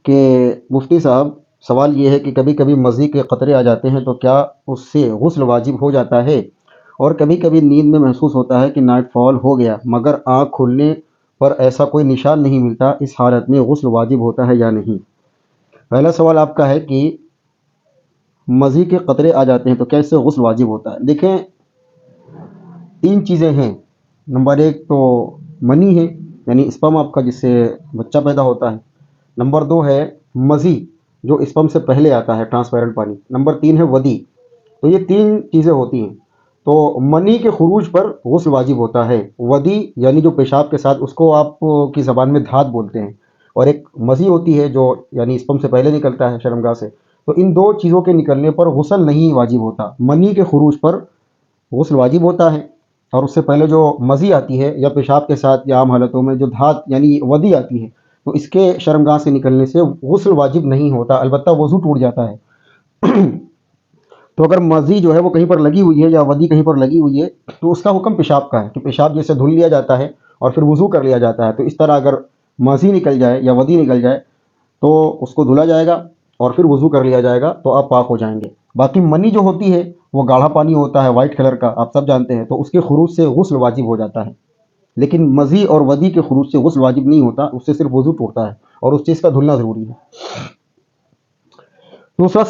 کہ مفتی صاحب سوال یہ ہے کہ کبھی کبھی مزی کے قطرے آ جاتے ہیں تو کیا اس سے غسل واجب ہو جاتا ہے؟ اور کبھی کبھی نیند میں محسوس ہوتا ہے کہ نائٹ فال ہو گیا مگر آنکھ کھلنے پر ایسا کوئی نشان نہیں ملتا، اس حالت میں غسل واجب ہوتا ہے یا نہیں؟ پہلا سوال آپ کا ہے کہ مزی کے قطرے آ جاتے ہیں تو کیا اس سے غسل واجب ہوتا ہے؟ دیکھیں، تین چیزیں ہیں۔ نمبر ایک تو منی ہے، یعنی اسپم آپ کا جس سے بچہ پیدا ہوتا ہے۔ نمبر دو ہے مزی جو اسپم سے پہلے آتا ہے، ٹرانسپیرنٹ پانی۔ نمبر تین ہے ودی۔ تو یہ تین چیزیں ہوتی ہیں۔ تو منی کے خروج پر غسل واجب ہوتا ہے۔ ودی یعنی جو پیشاب کے ساتھ، اس کو آپ کی زبان میں دھات بولتے ہیں، اور ایک مزی ہوتی ہے جو یعنی اسپم سے پہلے نکلتا ہے شرمگاہ سے۔ تو ان دو چیزوں کے نکلنے پر غسل نہیں واجب ہوتا، منی کے خروج پر غسل واجب ہوتا ہے، اور اس سے پہلے جو مزی آتی ہے یا پیشاب کے ساتھ یا عام حالتوں میں جو دھات یعنی ودی آتی ہے، تو اس کے شرمگاہ سے نکلنے سے غسل واجب نہیں ہوتا، البتہ وضو ٹوٹ جاتا ہے۔ تو اگر مزی جو ہے وہ کہیں پر لگی ہوئی ہے یا ودی کہیں پر لگی ہوئی ہے تو اس کا حکم پیشاب کا ہے کہ پیشاب جیسے دھل لیا جاتا ہے اور پھر وضو کر لیا جاتا ہے، تو اس طرح اگر مزی نکل جائے یا ودی نکل جائے تو اس کو دھلا جائے گا اور پھر وضو کر لیا جائے گا، تو آپ پاک ہو جائیں گے۔ باقی منی جو ہوتی ہے وہ گاڑھا پانی ہوتا ہے، وائٹ کلر کا، آپ سب جانتے ہیں، تو اس کے خروج سے غسل واجب ہو جاتا ہے۔ لیکن مزی اور ودی کے خروج سے غسل واجب نہیں ہوتا، اس سے صرف وضو ٹوٹتا ہے، اور اس چیز کا دھلنا ضروری ہے۔ دوسرا